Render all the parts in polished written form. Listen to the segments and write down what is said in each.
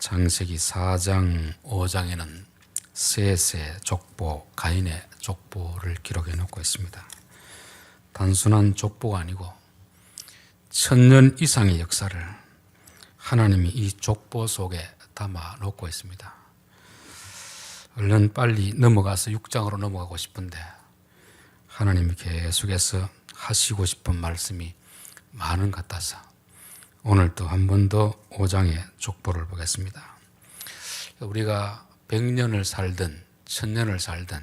창세기 4장 5장에는 셋의 족보, 가인의 족보를 기록해 놓고 있습니다. 단순한 족보가 아니고 1000년 이상의 역사를 하나님이 이 족보 속에 담아 놓고 있습니다. 얼른 빨리 넘어가서 6장으로 넘어가고 싶은데 하나님이 계속해서 하시고 싶은 말씀이 많은 것 같아서 오늘 또 한 번 더 5장의 족보를 보겠습니다. 우리가 100년을 살든 1000년을 살든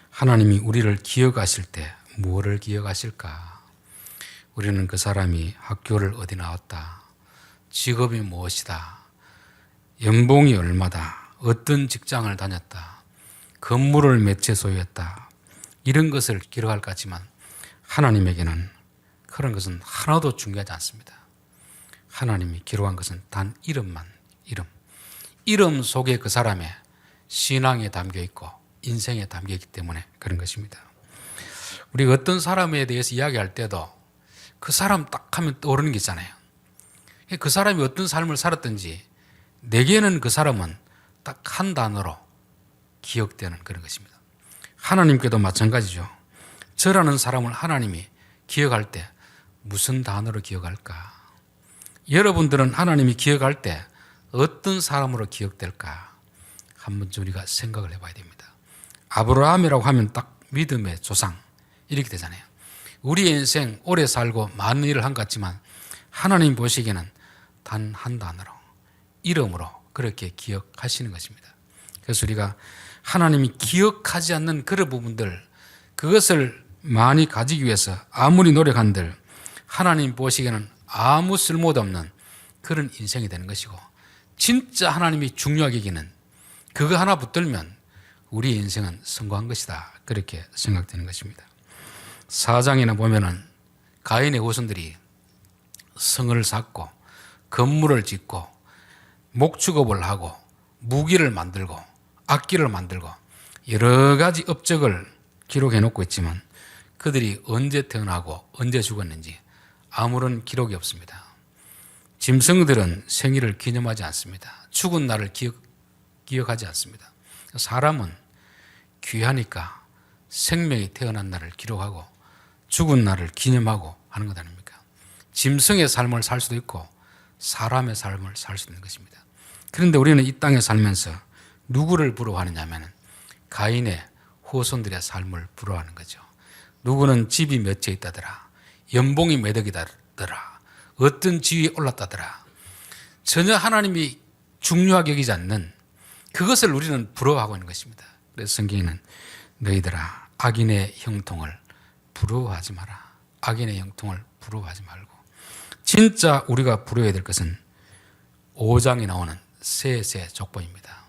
하나님이 우리를 기억하실 때 무엇을 기억하실까? 우리는 그 사람이 학교를 어디 나왔다, 직업이 무엇이다, 연봉이 얼마다, 어떤 직장을 다녔다, 건물을 몇 채 소유했다, 이런 것을 기록할 것 같지만 하나님에게는 그런 것은 하나도 중요하지 않습니다. 하나님이 기록한 것은 단 이름만, 이름 속에 그 사람의 신앙에 담겨 있고 인생에 담겨 있기 때문에 그런 것입니다. 우리가 어떤 사람에 대해서 이야기할 때도 그 사람 딱 하면 떠오르는 게 있잖아요. 그 사람이 어떤 삶을 살았든지 내게는 그 사람은 딱 한 단어로 기억되는 그런 것입니다. 하나님께도 마찬가지죠. 저라는 사람을 하나님이 기억할 때 무슨 단어로 기억할까? 여러분들은 하나님이 기억할 때 어떤 사람으로 기억될까? 한번 우리가 생각을 해봐야 됩니다. 아브라함이라고 하면 딱 믿음의 조상 이렇게 되잖아요. 우리의 인생 오래 살고 많은 일을 한 것 같지만 하나님 보시기에는 단 한 단어로, 이름으로 그렇게 기억하시는 것입니다. 그래서 우리가 하나님이 기억하지 않는 그런 부분들, 그것을 많이 가지기 위해서 아무리 노력한들 하나님 보시기에는 아무 쓸모도 없는 그런 인생이 되는 것이고, 진짜 하나님이 중요하게 여기는 그거 하나 붙들면 우리 인생은 성공한 것이다, 그렇게 생각되는 것입니다. 4장에나 보면은 가인의 후손들이 성을 쌓고 건물을 짓고 목축업을 하고 무기를 만들고 악기를 만들고 여러 가지 업적을 기록해 놓고 있지만 그들이 언제 태어나고 언제 죽었는지 아무런 기록이 없습니다. 짐승들은 생일을 기념하지 않습니다. 죽은 날을 기억하지 않습니다. 사람은 귀하니까 생명이 태어난 날을 기록하고 죽은 날을 기념하고 하는 것 아닙니까? 짐승의 삶을 살 수도 있고 사람의 삶을 살 수도 있는 것입니다. 그런데 우리는 이 땅에 살면서 누구를 부러워하느냐 하면 가인의 후손들의 삶을 부러워하는 거죠. 누구는 집이 몇 채 있다더라, 연봉이 몇 억이다더라, 어떤 지위에 올랐다더라. 전혀 하나님이 중요하게 여기지 않는 그것을 우리는 부러워하고 있는 것입니다. 그래서 성경에는 너희들아 악인의 형통을 부러워하지 마라. 악인의 형통을 부러워하지 말고, 진짜 우리가 부러워해야 될 것은 5장에 나오는 셋의 족보입니다.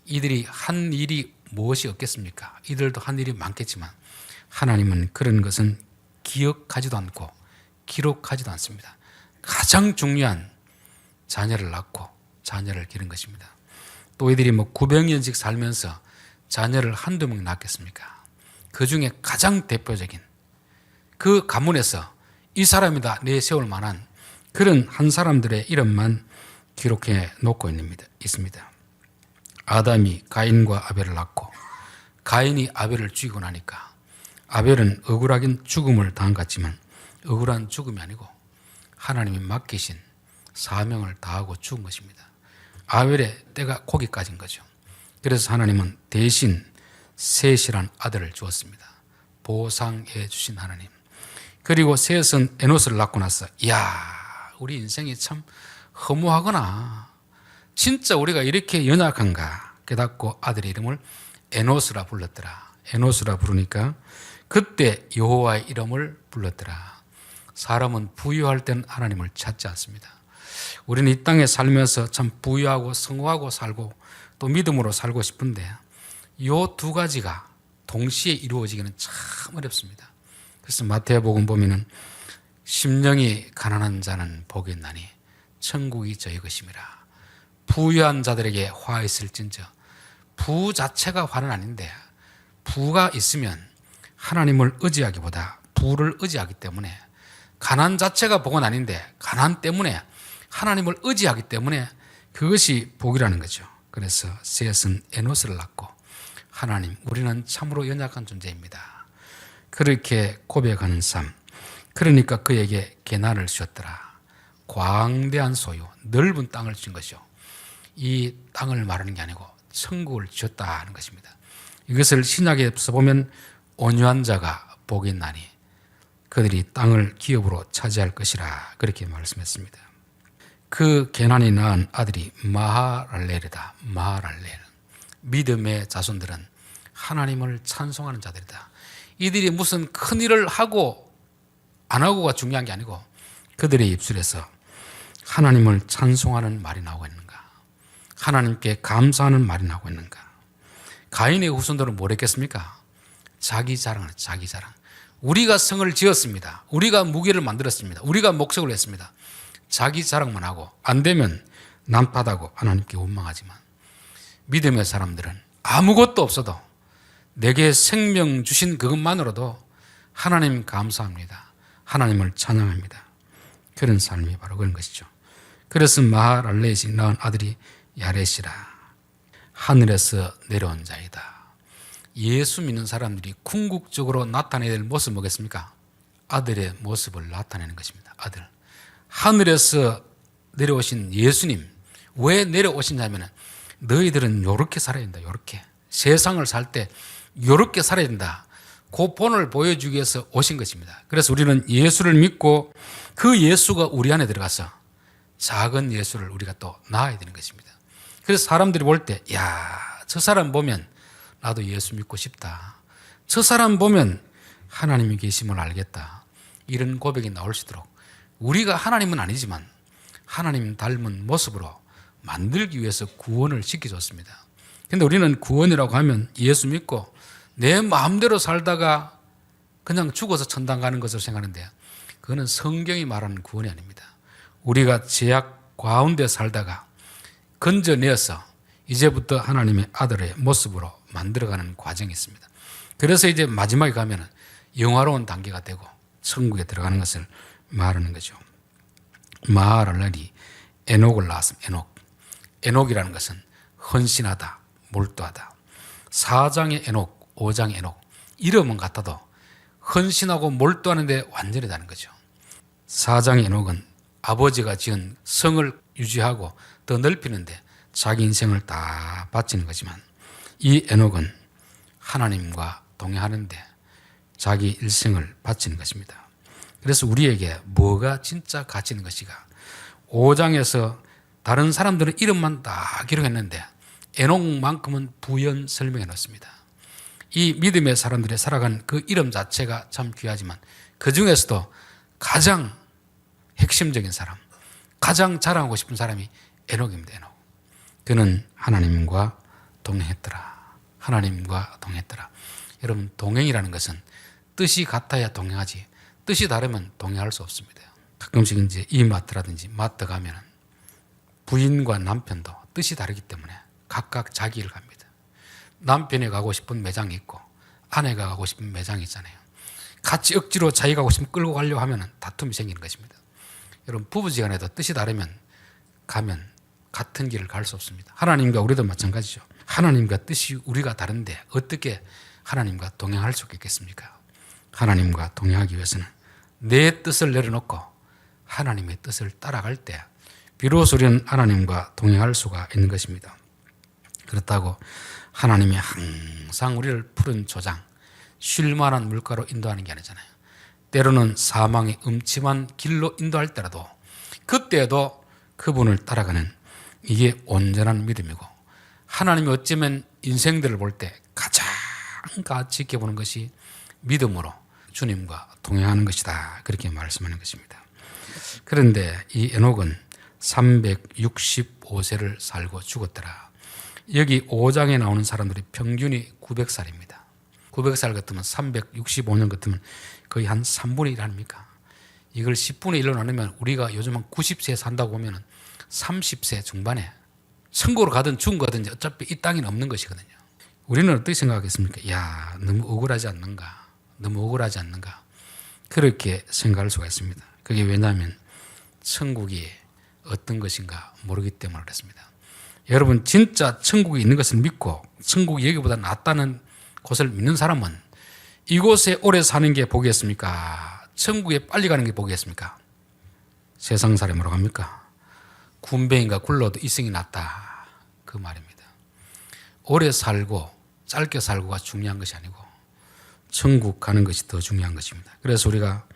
이들이 한 일이 무엇이 없겠습니까? 이들도 한 일이 많겠지만 하나님은 그런 것은 기억하지도 않고 기록하지도 않습니다. 가장 중요한 자녀를 낳고 자녀를 기른 것입니다. 또 이들이 900년씩 살면서 자녀를 한두 명 낳겠습니까? 그 중에 가장 대표적인 그 가문에서 이 사람이다 내세울 만한 그런 한 사람들의 이름만 기록해 놓고 있습니다. 아담이 가인과 아벨을 낳고 가인이 아벨을 죽이고 나니까 아벨은 억울하긴 죽음을 당한 것 같지만 억울한 죽음이 아니고 하나님이 맡기신 사명을 다하고 죽은 것입니다. 아벨의 때가 고기 까진 거죠. 그래서 하나님은 대신 셋이란 아들을 주었습니다. 보상해 주신 하나님. 그리고 셋은 에노스를 낳고 나서 우리 인생이 참 허무하구나, 진짜 우리가 이렇게 연약한가 깨닫고 아들의 이름을 에노스라 불렀더라. 에노스라 부르니까 그때 여호와의 이름을 불렀더라. 사람은 부유할 때는 하나님을 찾지 않습니다. 우리는 이 땅에 살면서 참 부유하고 성공하고 살고 또 믿음으로 살고 싶은데 이 두 가지가 동시에 이루어지기는 참 어렵습니다. 그래서 마태복음 보면은 심령이 가난한 자는 복이 있나니 천국이 저희 것임이라. 부유한 자들에게 화 있을진저. 부 자체가 화는 아닌데 부가 있으면 하나님을 의지하기보다 부를 의지하기 때문에, 가난 자체가 복은 아닌데 가난 때문에 하나님을 의지하기 때문에 그것이 복이라는 거죠. 그래서 셋은 에노스를 낳고 하나님, 우리는 참으로 연약한 존재입니다. 그렇게 고백하는 삶. 그러니까 그에게 게나를 주셨더라. 광대한 소유, 넓은 땅을 준 것이요. 이 땅을 말하는 게 아니고 천국을 주셨다 하는 것입니다. 이것을 신약에서 보면 온유한 자가 복이 있나니 그들이 땅을 기업으로 차지할 것이라 그렇게 말씀했습니다. 그 게난이 낳은 아들이 마하랄렐이다. 마하랄렐. 믿음의 자손들은 하나님을 찬송하는 자들이다. 이들이 무슨 큰 일을 하고 안 하고가 중요한 게 아니고 그들의 입술에서 하나님을 찬송하는 말이 나오고 있는가? 하나님께 감사하는 말이 나오고 있는가? 가인의 후손들은 뭘 했겠습니까? 자기 자랑을, 자기 자랑. 우리가 성을 지었습니다. 우리가 무기를 만들었습니다. 우리가 목석을 했습니다. 자기 자랑만 하고 안 되면 남탓하고 하나님께 원망하지만 믿음의 사람들은 아무것도 없어도 내게 생명 주신 그것만으로도 하나님 감사합니다. 하나님을 찬양합니다. 그런 삶이 바로 그런 것이죠. 그래서 마하랄렛이 낳은 아들이 야렛이라. 하늘에서 내려온 자이다. 예수 믿는 사람들이 궁극적으로 나타내야 될 모습은 뭐겠습니까? 아들의 모습을 나타내는 것입니다. 아들. 하늘에서 내려오신 예수님. 왜 내려오시냐면 너희들은 요렇게 살아야 된다. 요렇게. 세상을 살 때 요렇게 살아야 된다. 그 본을 보여주기 위해서 오신 것입니다. 그래서 우리는 예수를 믿고 그 예수가 우리 안에 들어가서 작은 예수를 우리가 또 낳아야 되는 것입니다. 그래서 사람들이 볼 때, 야, 저 사람 보면 나도 예수 믿고 싶다. 저 사람 보면 하나님이 계심을 알겠다. 이런 고백이 나올 수 있도록 우리가 하나님은 아니지만 하나님 닮은 모습으로 만들기 위해서 구원을 시켜줬습니다. 그런데 우리는 구원이라고 하면 예수 믿고 내 마음대로 살다가 그냥 죽어서 천당 가는 것으로 생각하는데 그거는 성경이 말하는 구원이 아닙니다. 우리가 죄악 가운데 살다가 건져내어서 이제부터 하나님의 아들의 모습으로 만들어가는 과정이 있습니다. 그래서 이제 마지막에 가면 영화로운 단계가 되고 천국에 들어가는 것을 말하는 거죠. 마하랄렐이 에녹을 낳았습니다. 에녹. 에녹이라는 것은 헌신하다, 몰두하다. 4장의 에녹, 5장의 에녹. 이름은 같아도 헌신하고 몰두하는데 완전히 다른 거죠. 4장의 에녹은 아버지가 지은 성을 유지하고 더 넓히는데 자기 인생을 다 바치는 거지만 이 에녹은 하나님과 동행하는데 자기 일생을 바치는 것입니다. 그래서 우리에게 뭐가 진짜 가치 있는 것이가 5장에서 다른 사람들은 이름만 다 기록했는데 에녹만큼은 부연 설명해 놓습니다. 이 믿음의 사람들이 살아간 그 이름 자체가 참 귀하지만 그 중에서도 가장 핵심적인 사람, 가장 자랑하고 싶은 사람이 에녹입니다. 에녹. 그는 하나님과 동행했더라. 하나님과 동행했더라. 여러분, 동행이라는 것은 뜻이 같아야 동행하지 뜻이 다르면 동행할 수 없습니다. 가끔씩 이제 이마트라든지 마트 가면 부인과 남편도 뜻이 다르기 때문에 각각 자기 일 갑니다. 남편이 가고 싶은 매장이 있고 아내가 가고 싶은 매장이 있잖아요. 같이 억지로 자기가 가고 싶으면 끌고 가려고 하면 다툼이 생기는 것입니다. 여러분, 부부지간에도 뜻이 다르면 가면 같은 길을 갈 수 없습니다. 하나님과 우리도 마찬가지죠. 하나님과 뜻이 우리가 다른데 어떻게 하나님과 동행할 수 있겠습니까? 하나님과 동행하기 위해서는 내 뜻을 내려놓고 하나님의 뜻을 따라갈 때 비로소 우리는 하나님과 동행할 수가 있는 것입니다. 그렇다고 하나님이 항상 우리를 푸른 조장, 쉴만한 물가로 인도하는 게 아니잖아요. 때로는 사망의 음침한 길로 인도할 때라도 그때에도 그분을 따라가는 이게 온전한 믿음이고 하나님이 어쩌면 인생들을 볼 때 가장 가치 있게 보는 것이 믿음으로 주님과 동행하는 것이다. 그렇게 말씀하는 것입니다. 그런데 이 에녹은 365세를 살고 죽었더라. 여기 5장에 나오는 사람들이 평균이 900살입니다. 900살 같으면 365년 같으면 거의 한 3분의 1 아닙니까? 이걸 10분의 1로 나누면 우리가 요즘 한 90세 산다고 보면 30세 중반에 천국으로 가든 죽은 거든 어차피 이 땅에는 없는 것이거든요. 우리는 어떻게 생각하겠습니까? 야, 너무 억울하지 않는가? 너무 억울하지 않는가? 그렇게 생각할 수가 있습니다. 그게 왜냐하면 천국이 어떤 것인가 모르기 때문에 그렇습니다. 여러분 진짜 천국이 있는 것을 믿고 천국이 여기보다 낫다는 곳을 믿는 사람은 이곳에 오래 사는 게 복이겠습니까? 천국에 빨리 가는 게 복이겠습니까? 세상 사람이 뭐라고 합니까? 군뱅이가 굴러도 이승이 낫다, 그 말입니다. 오래 살고 짧게 살고가 중요한 것이 아니고 천국 가는 것이 더 중요한 것입니다. 그래서 우리가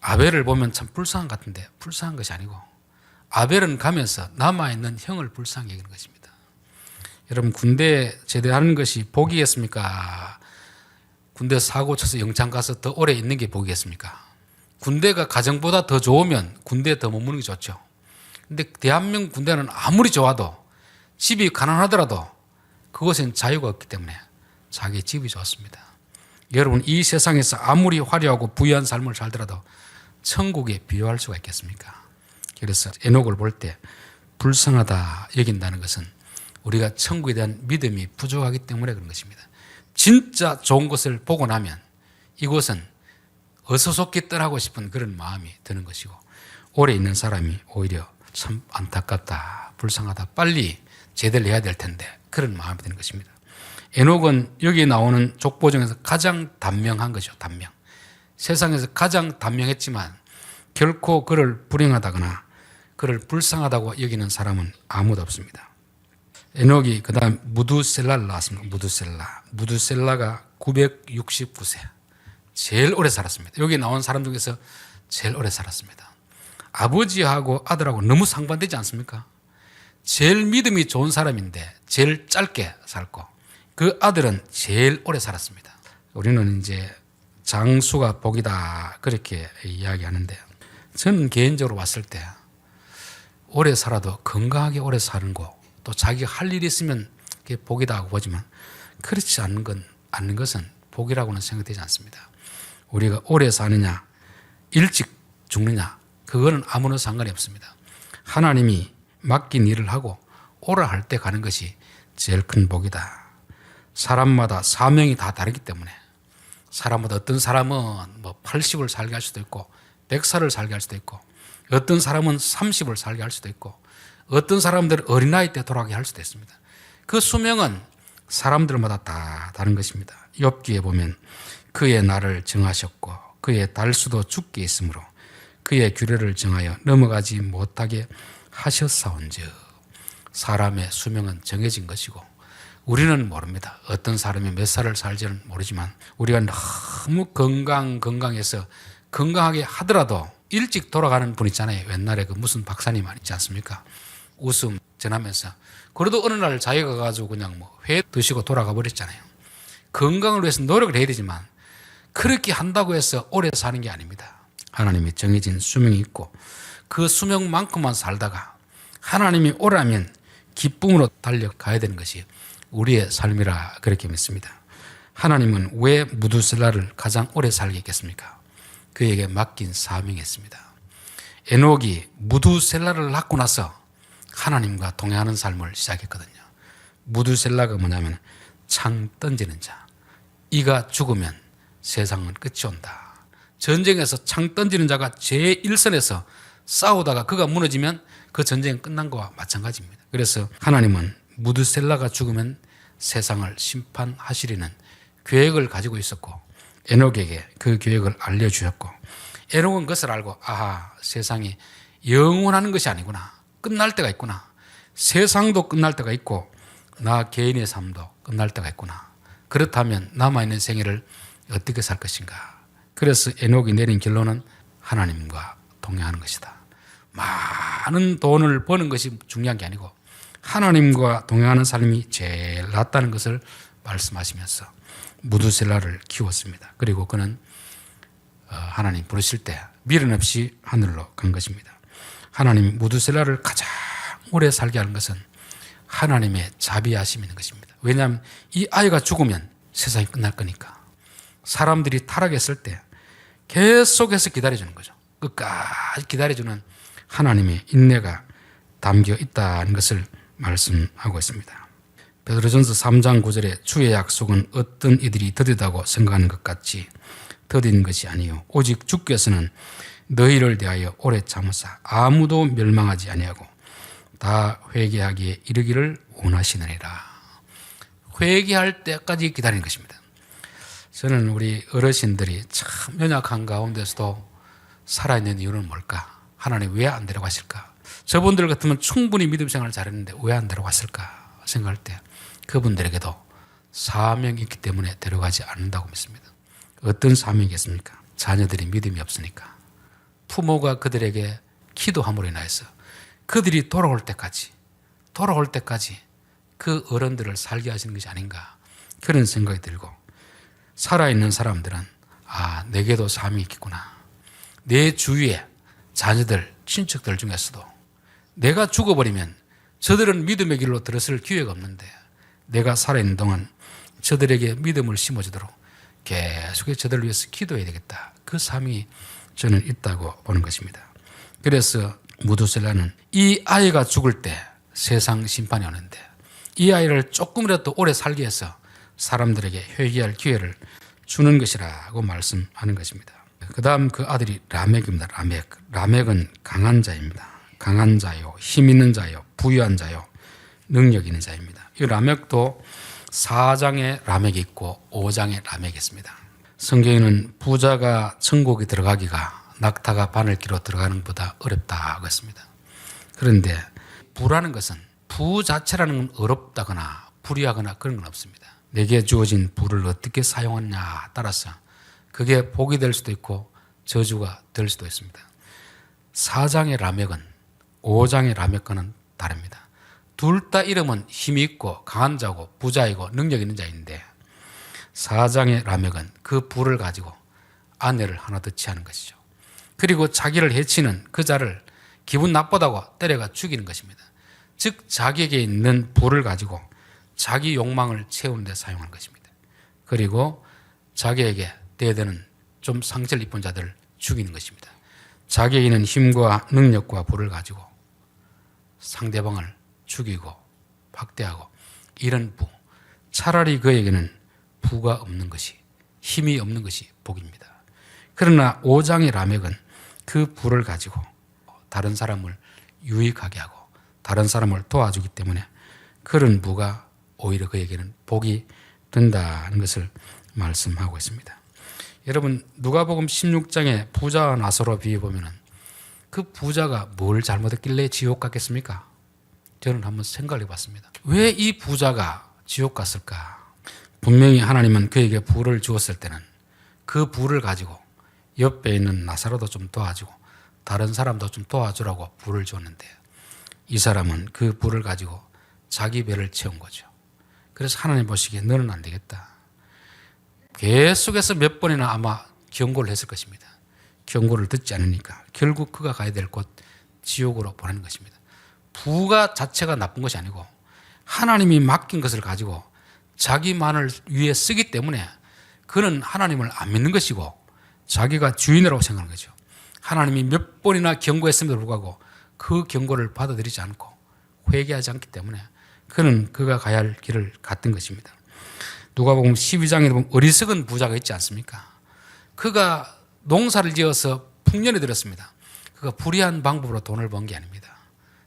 아벨을 보면 참 불쌍한 것 같은데 불쌍한 것이 아니고 아벨은 가면서 남아있는 형을 불쌍히 여기는 것입니다. 여러분 군대 제대하는 것이 복이겠습니까? 군대 사고 쳐서 영창 가서 더 오래 있는 게 복이겠습니까? 군대가 가정보다 더 좋으면 군대에 더 머무는 게 좋죠. 근데 대한민국 군대는 아무리 좋아도 집이 가난하더라도 그곳엔 자유가 없기 때문에 자기 집이 좋습니다. 여러분 이 세상에서 아무리 화려하고 부유한 삶을 살더라도 천국에 비유할 수가 있겠습니까? 그래서 에녹을 볼 때 불쌍하다 여긴다는 것은 우리가 천국에 대한 믿음이 부족하기 때문에 그런 것입니다. 진짜 좋은 것을 보고 나면 이곳은 어서 속히 떠나고 싶은 그런 마음이 드는 것이고 오래 있는 사람이 오히려 참 안타깝다, 불쌍하다, 빨리 제대를 해야 될 텐데 그런 마음이 드는 것입니다. 에녹은 여기 나오는 족보 중에서 가장 단명한 것이죠. 단명. 세상에서 가장 단명했지만 결코 그를 불행하다거나 그를 불쌍하다고 여기는 사람은 아무도 없습니다. 에녹이 그 다음 무두셀라를 낳았습니다. 무두셀라가 969세. 제일 오래 살았습니다. 여기 나온 사람 중에서 제일 오래 살았습니다. 아버지하고 아들하고 너무 상반되지 않습니까? 제일 믿음이 좋은 사람인데 제일 짧게 살고 그 아들은 제일 오래 살았습니다. 우리는 이제 장수가 복이다 그렇게 이야기하는데 저는 개인적으로 봤을 때 오래 살아도 건강하게 오래 사는 거 또 자기가 할 일이 있으면 그게 복이다 하고 보지만 그렇지 않는 것은 복이라고는 생각되지 않습니다. 우리가 오래 사느냐 일찍 죽느냐 그거는 아무런 상관이 없습니다. 하나님이 맡긴 일을 하고 오라 할 때 가는 것이 제일 큰 복이다. 사람마다 사명이 다 다르기 때문에 사람마다 어떤 사람은 뭐 80을 살게 할 수도 있고 100살을 살게 할 수도 있고 어떤 사람은 30을 살게 할 수도 있고 어떤 사람들은 어린아이 때 돌아가게 할 수도 있습니다. 그 수명은 사람들마다 다 다른 것입니다. 욥기에 보면 그의 날을 정하셨고 그의 달수도 죽게 있으므로 그의 규례를 정하여 넘어가지 못하게 하셨사온즉 사람의 수명은 정해진 것이고 우리는 모릅니다. 어떤 사람이 몇 살을 살지는 모르지만 우리가 너무 건강해서 건강하게 하더라도 일찍 돌아가는 분 있잖아요. 옛날에 그 무슨 박사님 있지 않습니까? 웃음 전하면서 그래도 어느 날 자기가 가지고 그냥 뭐 회 드시고 돌아가 버렸잖아요. 건강을 위해서 노력을 해야 되지만 그렇게 한다고 해서 오래 사는 게 아닙니다. 하나님이 정해진 수명이 있고 그 수명만큼만 살다가 하나님이 오라면 기쁨으로 달려가야 되는 것이 우리의 삶이라 그렇게 믿습니다. 하나님은 왜 무두셀라를 가장 오래 살게 했겠습니까? 그에게 맡긴 사명이었습니다. 에녹이 무두셀라를 낳고 나서 하나님과 동행하는 삶을 시작했거든요. 무두셀라가 뭐냐면 창 던지는 자. 이가 죽으면 세상은 끝이 온다. 전쟁에서 창 던지는 자가 제1선에서 싸우다가 그가 무너지면 그 전쟁은 끝난 것과 마찬가지입니다. 그래서 하나님은 무두셀라가 죽으면 세상을 심판하시리는 계획을 가지고 있었고 에녹에게 그 계획을 알려주셨고 에녹은 그것을 알고 아하 세상이 영원하는 것이 아니구나. 끝날 때가 있구나. 세상도 끝날 때가 있고 나 개인의 삶도 끝날 때가 있구나. 그렇다면 남아있는 생애를 어떻게 살 것인가. 그래서 에녹이 내린 결론은 하나님과 동행하는 것이다. 많은 돈을 버는 것이 중요한 게 아니고 하나님과 동행하는 삶이 제일 낫다는 것을 말씀하시면서 무두셀라를 키웠습니다. 그리고 그는 하나님 부르실 때 미련 없이 하늘로 간 것입니다. 하나님이 무두셀라를 가장 오래 살게 하는 것은 하나님의 자비하심이 있는 것입니다. 왜냐하면 이 아이가 죽으면 세상이 끝날 거니까. 사람들이 타락했을 때 계속해서 기다려주는 거죠. 끝까지 기다려주는 하나님의 인내가 담겨 있다는 것을 말씀하고 있습니다. 베드로전서 3장 9절에 주의 약속은 어떤 이들이 더디다고 생각하는 것 같이 더딘 것이 아니요 오직 주께서는 너희를 대하여 오래 참으사 아무도 멸망하지 아니하고 다 회개하기에 이르기를 원하시느니라. 회개할 때까지 기다리는 것입니다. 저는 우리 어르신들이 참 연약한 가운데서도 살아있는 이유는 뭘까? 하나님 왜 안 데려가실까? 저분들 같으면 충분히 믿음 생활을 잘했는데 왜 안 데려갔을까 생각할 때 그분들에게도 사명이 있기 때문에 데려가지 않는다고 믿습니다. 어떤 사명이겠습니까? 자녀들이 믿음이 없으니까 부모가 그들에게 기도함으로 인하여서 그들이 돌아올 때까지 그 어른들을 살게 하시는 것이 아닌가 그런 생각이 들고, 살아있는 사람들은 내게도 사명이 있겠구나. 내 주위에 자녀들, 친척들 중에서도 내가 죽어버리면 저들은 믿음의 길로 들어설 기회가 없는데 내가 살아있는 동안 저들에게 믿음을 심어주도록 계속해서 저들을 위해서 기도해야 되겠다. 그 사명이 저는 있다고 보는 것입니다. 그래서 무두셀라는 이 아이가 죽을 때 세상 심판이 오는데 이 아이를 조금이라도 오래 살게 해서 사람들에게 회개할 기회를 주는 것이라고 말씀하는 것입니다. 그 다음 그 아들이 라멕입니다. 라멕은 강한 자입니다. 강한 자요, 힘 있는 자요, 부유한 자요, 능력 있는 자입니다. 이 라멕도 4장에 라멕이 있고 5장에 라멕이 있습니다. 성경에는 부자가 천국에 들어가기가 낙타가 바늘기로 들어가는 것보다 어렵다고 했습니다. 그런데 부라는 것은 부 자체라는 건 어렵다거나 불의하거나 그런 건 없습니다. 내게 주어진 부를 어떻게 사용하느냐에 따라서 그게 복이 될 수도 있고 저주가 될 수도 있습니다. 4장의 라멕은 5장의 라멕과는 다릅니다. 둘 다 이름은 힘이 있고 강한 자고 부자이고 능력 있는 자인데 4장의 라멕은 그 부를 가지고 아내를 하나 더 취하는 것이죠. 그리고 자기를 해치는 그 자를 기분 나쁘다고 때려가 죽이는 것입니다. 즉 자기에게 있는 부를 가지고 자기 욕망을 채우는 데 사용하는 것입니다. 그리고 자기에게 대대는 좀 상처를 입은 자들을 죽이는 것입니다. 자기에게 있는 힘과 능력과 부를 가지고 상대방을 죽이고 박대하고 이런 부, 차라리 그에게는 부가 없는 것이, 힘이 없는 것이 복입니다. 그러나 5장의 라멕은 그 부를 가지고 다른 사람을 유익하게 하고 다른 사람을 도와주기 때문에 그런 부가 오히려 그에게는 복이 된다는 것을 말씀하고 있습니다. 여러분 누가복음 16장에 부자와 나사로 비유해보면 그 부자가 뭘 잘못했길래 지옥 갔겠습니까? 저는 한번 생각해 봤습니다. 왜 이 부자가 지옥 갔을까? 분명히 하나님은 그에게 부를 주었을 때는 그 부를 가지고 옆에 있는 나사로도 좀 도와주고 다른 사람도 좀 도와주라고 부를 주었는데 이 사람은 그 부를 가지고 자기 배를 채운 거죠. 그래서 하나님 보시기에 너는 안 되겠다. 계속해서 몇 번이나 아마 경고를 했을 것입니다. 경고를 듣지 않으니까 결국 그가 가야 될 곳 지옥으로 보내는 것입니다. 부가 자체가 나쁜 것이 아니고 하나님이 맡긴 것을 가지고 자기만을 위해 쓰기 때문에 그는 하나님을 안 믿는 것이고 자기가 주인이라고 생각하는 거죠. 하나님이 몇 번이나 경고했음에도 불구하고 그 경고를 받아들이지 않고 회개하지 않기 때문에 그는 그가 가야 할 길을 갔던 것입니다. 누가복음 12장에 보면 어리석은 부자가 있지 않습니까? 그가 농사를 지어서 풍년에 들었습니다. 그가 불의한 방법으로 돈을 번 게 아닙니다.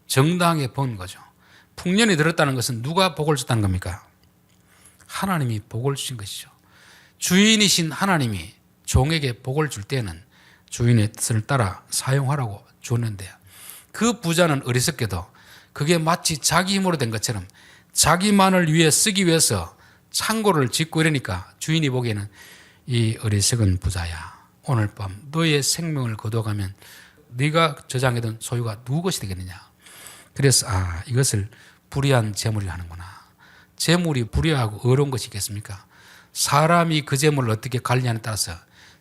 정당하게 번 거죠. 풍년에 들었다는 것은 누가 복을 줬다는 겁니까? 하나님이 복을 주신 것이죠. 주인이신 하나님이 종에게 복을 줄 때는 주인의 뜻을 따라 사용하라고 줬는데 그 부자는 어리석게도 그게 마치 자기 힘으로 된 것처럼 자기만을 위해 쓰기 위해서 창고를 짓고 이러니까 주인이 보기에는 이 어리석은 부자야, 오늘 밤 너의 생명을 거둬가면 네가 저장해둔 소유가 누구 것이 되겠느냐. 그래서 이것을 불의한 재물이 하는구나. 재물이 불의하고 어려운 것이 있겠습니까? 사람이 그 재물을 어떻게 관리하느냐에 따라서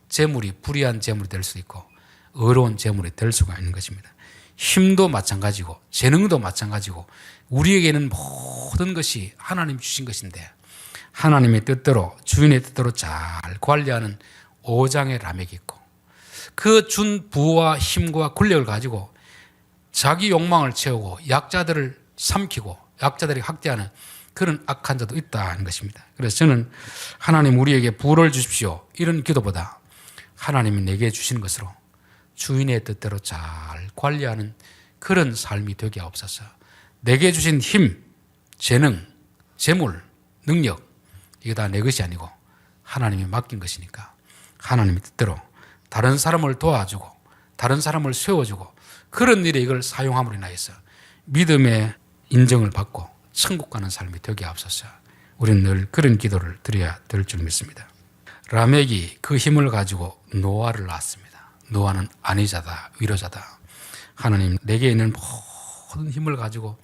재물이 불의한 재물이 될 수도 있고 어려운 재물이 될 수가 있는 것입니다. 힘도 마찬가지고 재능도 마찬가지고 우리에게는 모든 것이 하나님 주신 것인데 하나님의 뜻대로 주인의 뜻대로 잘 관리하는 5장의 라멕이 있고 그 준 부와 힘과 권력을 가지고 자기 욕망을 채우고 약자들을 삼키고 약자들이 학대하는 그런 악한 자도 있다는 것입니다. 그래서 저는 하나님 우리에게 부를 주십시오 이런 기도보다 하나님이 내게 주시는 것으로 주인의 뜻대로 잘 관리하는 그런 삶이 되게 하옵소서. 내게 주신 힘, 재능, 재물, 능력, 이게 다 내 것이 아니고 하나님이 맡긴 것이니까 하나님의 뜻대로 다른 사람을 도와주고 다른 사람을 세워주고 그런 일에 이걸 사용함으로 인하여서 믿음의 인정을 받고 천국 가는 삶이 되게 하옵소서. 우리는 늘 그런 기도를 드려야 될 줄 믿습니다. 라멕이 그 힘을 가지고 노아를 낳았습니다. 노아는 안위자다, 위로자다. 하나님, 내게 있는 모든 힘을 가지고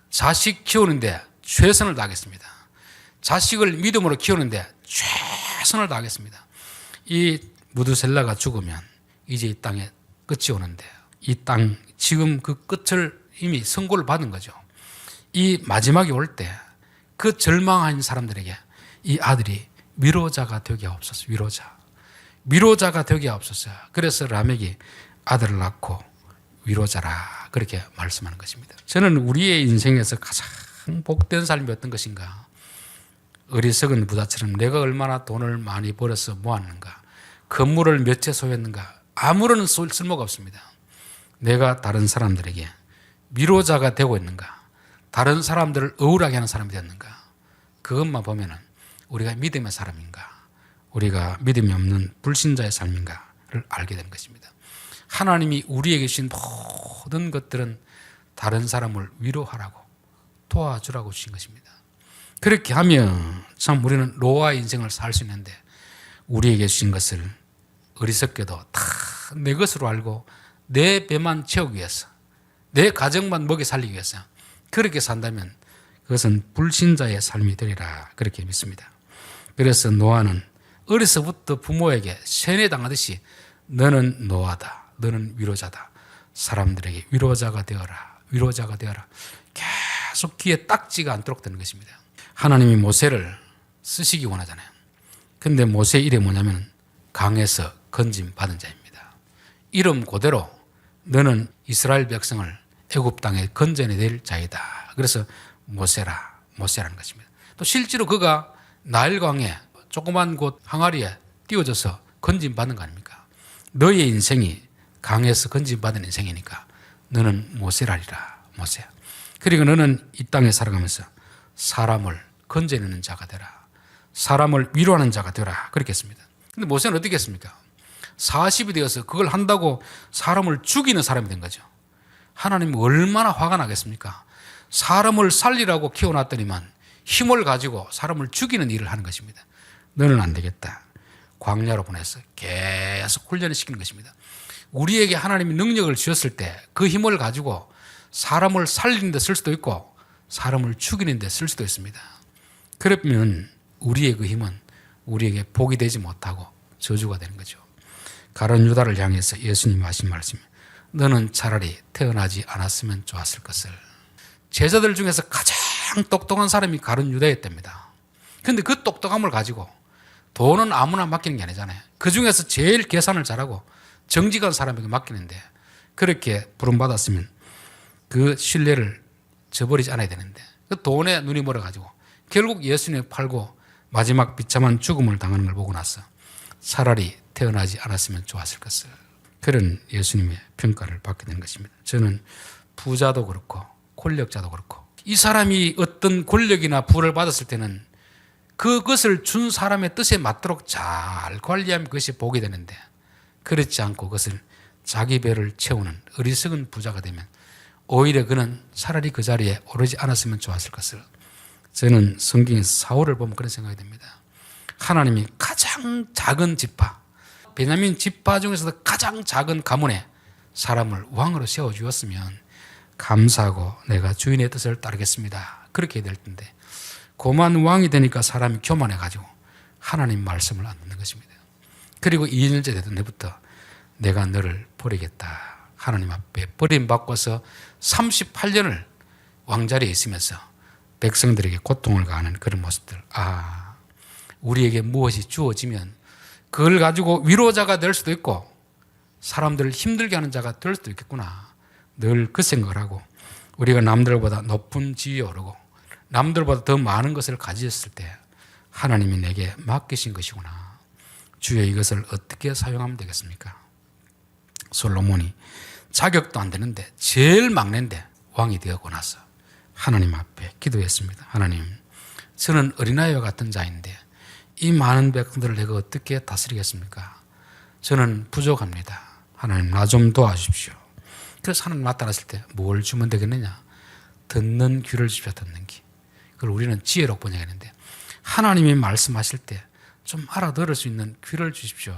자식 키우는데 최선을 다하겠습니다. 자식을 믿음으로 키우는데 최선을 다하겠습니다. 이 무드셀라가 죽으면 이제 이 땅에 끝이 오는데 이 땅 지금 그 끝을 이미 선고를 받은 거죠. 이 마지막이 올 때 그 절망한 사람들에게 이 아들이 위로자가 되게 하옵소서. 위로자가 되게 하옵소서. 그래서 라멕이 아들을 낳고 위로자라 그렇게 말씀하는 것입니다. 저는 우리의 인생에서 가장 복된 삶이 어떤 것인가? 어리석은 부자처럼 내가 얼마나 돈을 많이 벌어서 모았는가? 건물을 몇 채 소유했는가? 아무런 쓸모가 없습니다. 내가 다른 사람들에게 위로자가 되고 있는가? 다른 사람들을 억울하게 하는 사람이 되었는가? 그것만 보면은 우리가 믿음의 사람인가? 우리가 믿음이 없는 불신자의 삶인가를 알게 되는 것입니다. 하나님이 우리에게 주신 모든 것들은 다른 사람을 위로하라고 도와주라고 주신 것입니다. 그렇게 하면 참 우리는 노아의 인생을 살 수 있는데 우리에게 주신 것을 어리석게도 다 내 것으로 알고 내 배만 채우기 위해서 내 가정만 먹여 살리기 위해서 그렇게 산다면 그것은 불신자의 삶이 되리라 그렇게 믿습니다. 그래서 노아는 어려서부터 부모에게 세뇌당하듯이 너는 노아다, 너는 위로자다, 사람들에게 위로자가 되어라, 위로자가 되어라 계속 귀에 딱지가 않도록 되는 것입니다. 하나님이 모세를 쓰시기 원하잖아요. 그런데 모세의 이름이 뭐냐면 강에서 건짐 받은 자입니다. 이름 그대로 너는 이스라엘 백성을 애굽 땅에 건져낼 자이다. 그래서 모세라는 것입니다. 또 실제로 그가 나일강에 조그만 곳 항아리에 띄워져서 건짐 받는 거 아닙니까? 너의 인생이 강에서 건짐 받은 인생이니까 너는 모세라리라. 모세야. 그리고 너는 이 땅에 살아가면서 사람을 건져내는 자가 되라. 사람을 위로하는 자가 되라. 그렇게 했습니다. 근데 모세는 어떻게 했습니까? 40이 되어서 그걸 한다고 사람을 죽이는 사람이 된 거죠. 하나님은 얼마나 화가 나겠습니까? 사람을 살리라고 키워놨더니만 힘을 가지고 사람을 죽이는 일을 하는 것입니다. 너는 안 되겠다. 광야로 보내서 계속 훈련을 시키는 것입니다. 우리에게 하나님이 능력을 주셨을 때 그 힘을 가지고 사람을 살리는 데 쓸 수도 있고 사람을 죽이는 데 쓸 수도 있습니다. 그러면 우리의 그 힘은 우리에게 복이 되지 못하고 저주가 되는 거죠. 가룟 유다를 향해서 예수님이 하신 말씀이 너는 차라리 태어나지 않았으면 좋았을 것을. 제자들 중에서 가장 똑똑한 사람이 가룟 유다였답니다. 그런데 그 똑똑함을 가지고 돈은 아무나 맡기는 게 아니잖아요. 그 중에서 제일 계산을 잘하고 정직한 사람에게 맡기는데 그렇게 부름받았으면 그 신뢰를 저버리지 않아야 되는데 그 돈에 눈이 멀어가지고 결국 예수님을 팔고 마지막 비참한 죽음을 당하는 걸 보고 나서 차라리 태어나지 않았으면 좋았을 것을. 그런 예수님의 평가를 받게 되는 것입니다. 저는 부자도 그렇고 권력자도 그렇고 이 사람이 어떤 권력이나 부를 받았을 때는 그것을 준 사람의 뜻에 맞도록 잘 관리하면 그것이 복이 되는데 그렇지 않고 그것을 자기 배를 채우는 어리석은 부자가 되면 오히려 그는 차라리 그 자리에 오르지 않았으면 좋았을 것을. 저는 성경에서 사울을 보면 그런 생각이 듭니다. 하나님이 가장 작은 지파, 베냐민 지파 중에서도 가장 작은 가문에 사람을 왕으로 세워주었으면 감사하고 내가 주인의 뜻을 따르겠습니다. 그렇게 될 텐데 고만 왕이 되니까 사람이 교만해가지고 하나님 말씀을 안 듣는 것입니다. 그리고 2년째 되던 해부터 내가 너를 버리겠다. 하나님 앞에 버림받고서 38년을 왕자리에 있으면서 백성들에게 고통을 가하는 그런 모습들. 우리에게 무엇이 주어지면 그걸 가지고 위로자가 될 수도 있고 사람들을 힘들게 하는 자가 될 수도 있겠구나. 늘 그 생각을 하고 우리가 남들보다 높은 지위에 오르고 남들보다 더 많은 것을 가졌을 때 하나님이 내게 맡기신 것이구나. 주여 이것을 어떻게 사용하면 되겠습니까? 솔로몬이 자격도 안 되는데 제일 막내인데 왕이 되었고 나서 하나님 앞에 기도했습니다. 하나님, 저는 어린아이와 같은 자인데 이 많은 백성들을 내가 어떻게 다스리겠습니까? 저는 부족합니다. 하나님, 나 좀 도와주십시오. 그래서 하나님 나타났을 때 뭘 주면 되겠느냐? 듣는 귀를 주십시오. 듣는 귀. 그걸 우리는 지혜로 번역했는데, 하나님이 말씀하실 때 좀 알아들을 수 있는 귀를 주십시오.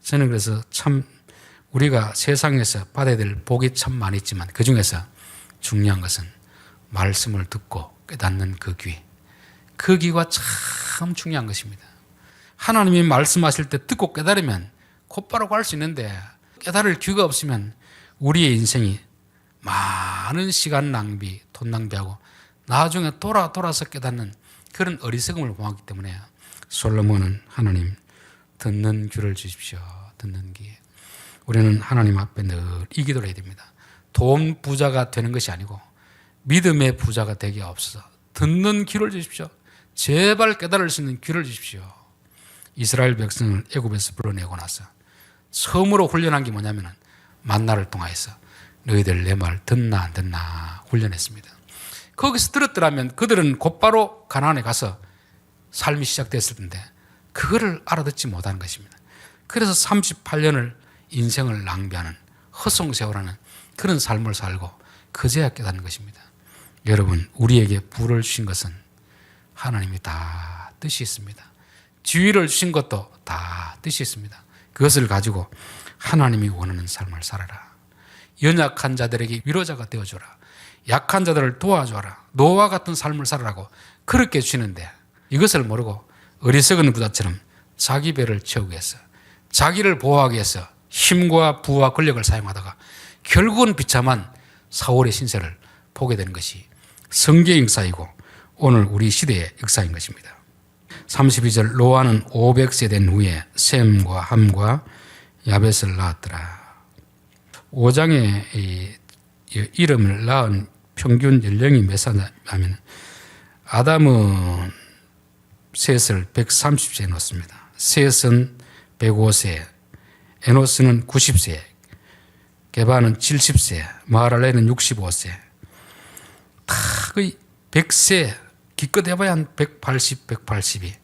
저는 그래서 참 우리가 세상에서 받아야 될 복이 참 많이 있지만 그 중에서 중요한 것은 말씀을 듣고 깨닫는 그 귀. 그 귀가 참 중요한 것입니다. 하나님이 말씀하실 때 듣고 깨달으면 곧바로 갈 수 있는데, 깨달을 귀가 없으면 우리의 인생이 많은 시간 낭비, 돈 낭비하고 나중에 돌아서 깨닫는 그런 어리석음을 범하기 때문에 솔로몬은 하나님, 듣는 귀를 주십시오. 듣는 귀. 우리는 하나님 앞에 늘 이 기도를 해야 됩니다. 돈 부자가 되는 것이 아니고 믿음의 부자가 되게 없어서 듣는 귀를 주십시오. 제발 깨달을 수 있는 귀를 주십시오. 이스라엘 백성을 애굽에서 불러내고 나서 처음으로 훈련한 게 뭐냐면 만나를 통하여서 너희들 내 말 듣나 안 듣나 훈련했습니다. 거기서 들었더라면 그들은 곧바로 가나안에 가서 삶이 시작됐을 텐데 그거를 알아듣지 못하는 것입니다. 그래서 38년을 인생을 낭비하는 헛송세월하는 그런 삶을 살고 그제야 깨닫는 것입니다. 여러분, 우리에게 부를 주신 것은 하나님이 다 뜻이 있습니다. 지위를 주신 것도 다 뜻이 있습니다. 그것을 가지고 하나님이 원하는 삶을 살아라. 연약한 자들에게 위로자가 되어줘라. 약한 자들을 도와줘라. 노아와 같은 삶을 살아라고 그렇게 주시는데, 이것을 모르고 어리석은 부자처럼 자기 배를 채우기 위해서, 자기를 보호하기 위해서 힘과 부와 권력을 사용하다가 결국은 비참한 사울의 신세를 보게 되는 것이 성경의 역사이고 오늘 우리 시대의 역사인 것입니다. 32절, 노아는 500세 된 후에 셈과 함과 야벳을 낳았더라. 5장의 이름을 낳은 평균 연령이 몇 살이냐면, 아담은 셋을 130세에 놓습니다. 셋은 105세, 에노스는 90세, 게바는 70세, 마하랄레는 65세. 다 거의 100세, 기껏 해봐야 한 180, 182.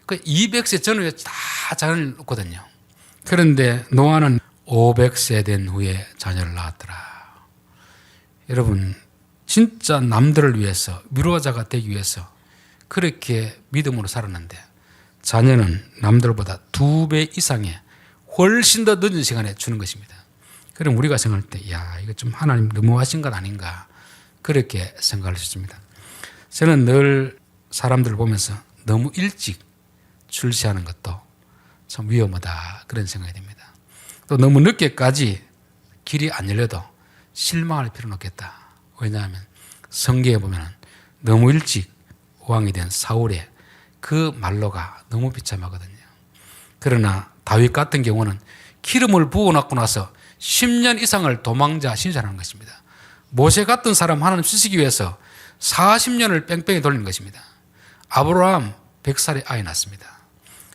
그 200세 전후에 다 자녀를 놓거든요. 그런데 노아는 500세 된 후에 자녀를 낳았더라. 여러분, 진짜 남들을 위해서, 위로자가 되기 위해서 그렇게 믿음으로 살았는데 자녀는 남들보다 2배 이상의 훨씬 더 늦은 시간에 주는 것입니다. 그럼 우리가 생각할 때, 야, 이거 좀 하나님 너무하신 것 아닌가, 그렇게 생각할 수 있습니다. 저는 늘 사람들을 보면서 너무 일찍 출세하는 것도 참 위험하다, 그런 생각이 듭니다. 또 너무 늦게까지 길이 안 열려도 실망할 필요는 없겠다. 왜냐하면 성경에 보면 너무 일찍 왕이 된 사울의 그 말로가 너무 비참하거든요. 그러나 다윗 같은 경우는 기름을 부어놓고 나서 10년 이상을 도망자 신전하는 것입니다. 모세 같은 사람 하나님 쓰시기 위해서 40년을 뺑뺑이 돌린 것입니다. 아브라함 100살에 아이 낳습니다.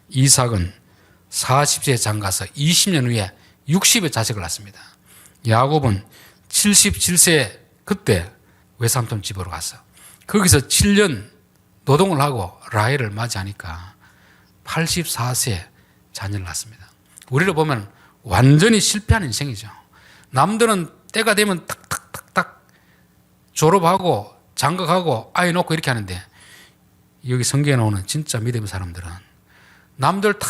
이삭은 40세에 장가서 20년 후에 60의 자식을 낳습니다. 야곱은 77세 그때 외삼촌 집으로 가서 거기서 7년 노동을 하고 라헬을 맞이하니까 84세 자녀를 낳습니다. 우리를 보면 완전히 실패한 인생이죠. 남들은 때가 되면 탁탁탁탁 졸업하고 장가가고 아이 놓고 이렇게 하는데, 여기 성경에 나오는 진짜 믿음의 사람들은 남들 다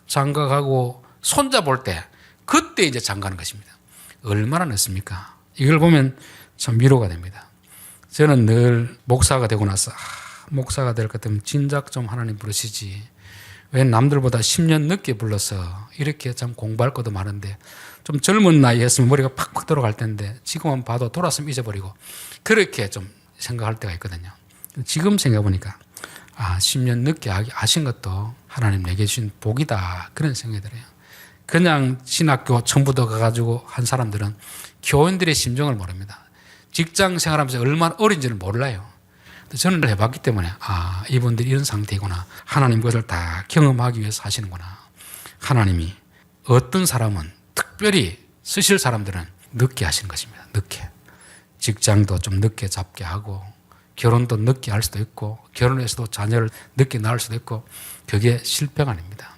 장가가고 손자 볼 때 그때 이제 장가는 것입니다. 얼마나 늦습니까? 이걸 보면 참 위로가 됩니다. 저는 늘 목사가 되고 나서 목사가 될 것 같으면 진작 좀 하나님 부르시지, 왜 남들보다 10년 늦게 불러서 이렇게 참 공부할 것도 많은데, 좀 젊은 나이에 했으면 머리가 팍팍 돌아갈 텐데 지금은 봐도 돌았으면 잊어버리고 그렇게 좀 생각할 때가 있거든요. 지금 생각해보니까 10년 늦게 하신 것도 하나님 내게 주신 복이다, 그런 생각이 들어요. 그냥 신학교 전부터 가가지고 한 사람들은 교인들의 심정을 모릅니다. 직장 생활하면서 얼마나 어린지는 몰라요. 저는 해봤기 때문에 이분들이 이런 상태이구나, 하나님 그것을 다 경험하기 위해서 하시는구나. 하나님이 어떤 사람은 특별히 쓰실 사람들은 늦게 하시는 것입니다. 늦게. 직장도 좀 늦게 잡게 하고 결혼도 늦게 할 수도 있고 결혼해서도 자녀를 늦게 낳을 수도 있고 그게 실패가 아닙니다.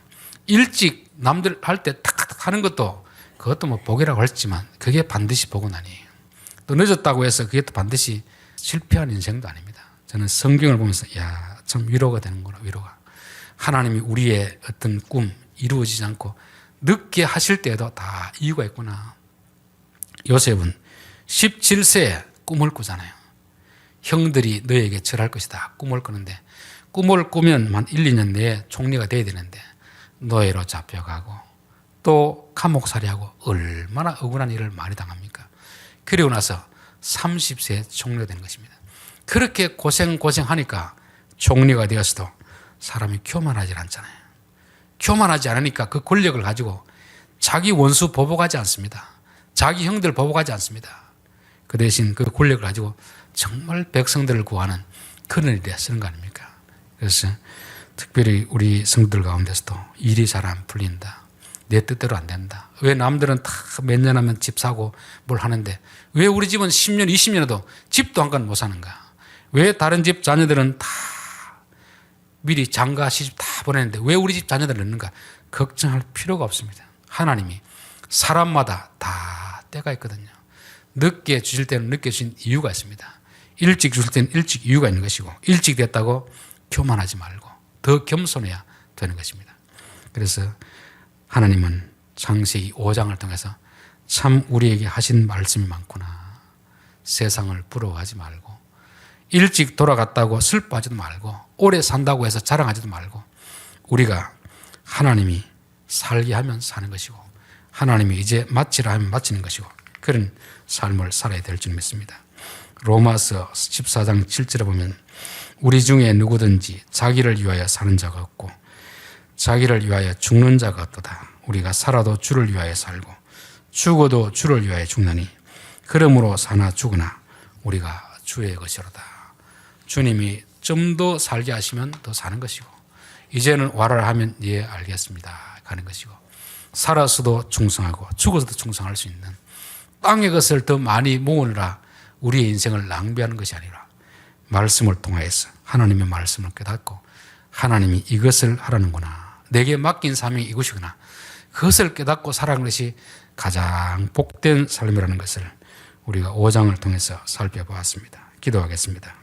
일찍 남들 할 때 탁탁 하는 것도 그것도 뭐 복이라고 했지만 그게 반드시 복은 아니에요. 또 늦었다고 해서 그게 또 반드시 실패한 인생도 아닙니다. 저는 성경을 보면서 참 위로가 되는구나. 위로가. 하나님이 우리의 어떤 꿈 이루어지지 않고 늦게 하실 때에도 다 이유가 있구나. 요셉은 17세에 꿈을 꾸잖아요. 형들이 너에게 절할 것이다. 꿈을 꾸는데 꿈을 꾸면 한 1, 2년 내에 총리가 돼야 되는데 노예로 잡혀가고 또 감옥살이하고 얼마나 억울한 일을 많이 당합니까? 그리고 나서 30세에 총리가 되는 것입니다. 그렇게 고생하니까 총리가 되었어도 사람이 교만하지 않잖아요. 교만하지 않으니까 그 권력을 가지고 자기 원수 보복하지 않습니다. 자기 형들 보복하지 않습니다. 그 대신 그 권력을 가지고 정말 백성들을 구하는 그런 일에 쓰는 거 아닙니까? 그래서 특별히 우리 성도들 가운데서도 일이 잘 안 풀린다. 내 뜻대로 안 된다. 왜 남들은 다 몇 년 하면 집 사고 뭘 하는데 왜 우리 집은 10년, 20년에도 집도 한 건 못 사는가? 왜 다른 집 자녀들은 다 미리 장가 시집 다 보내는데 왜 우리 집 자녀들을 넣는가? 걱정할 필요가 없습니다. 하나님이 사람마다 다 때가 있거든요. 늦게 주실 때는 늦게 주신 이유가 있습니다. 일찍 주실 때는 일찍 이유가 있는 것이고 일찍 됐다고 교만하지 말고 더 겸손해야 되는 것입니다. 그래서 하나님은 창세기 5장을 통해서 참 우리에게 하신 말씀이 많구나. 세상을 부러워하지 말고 일찍 돌아갔다고 슬퍼하지도 말고 오래 산다고 해서 자랑하지도 말고 우리가 하나님이 살게 하면 사는 것이고 하나님이 이제 마치라 하면 마치는 것이고 그런 삶을 살아야 될 줄 믿습니다. 로마서 14장 7절에 보면 우리 중에 누구든지 자기를 위하여 사는 자가 없고 자기를 위하여 죽는 자가 없도다. 우리가 살아도 주를 위하여 살고 죽어도 주를 위하여 죽나니 그러므로 사나 죽으나 우리가 주의 것이로다. 주님이 좀 더 살게 하시면 더 사는 것이고 이제는 와라 하면 예 알겠습니다 가는 것이고 살아서도 충성하고 죽어서도 충성할 수 있는 땅의 것을 더 많이 모으느라 우리의 인생을 낭비하는 것이 아니라 말씀을 통하여서 하나님의 말씀을 깨닫고 하나님이 이것을 하라는구나. 내게 맡긴 사명이 이것이구나. 그것을 깨닫고 살아가는 것이 가장 복된 삶이라는 것을 우리가 5장을 통해서 살펴보았습니다. 기도하겠습니다.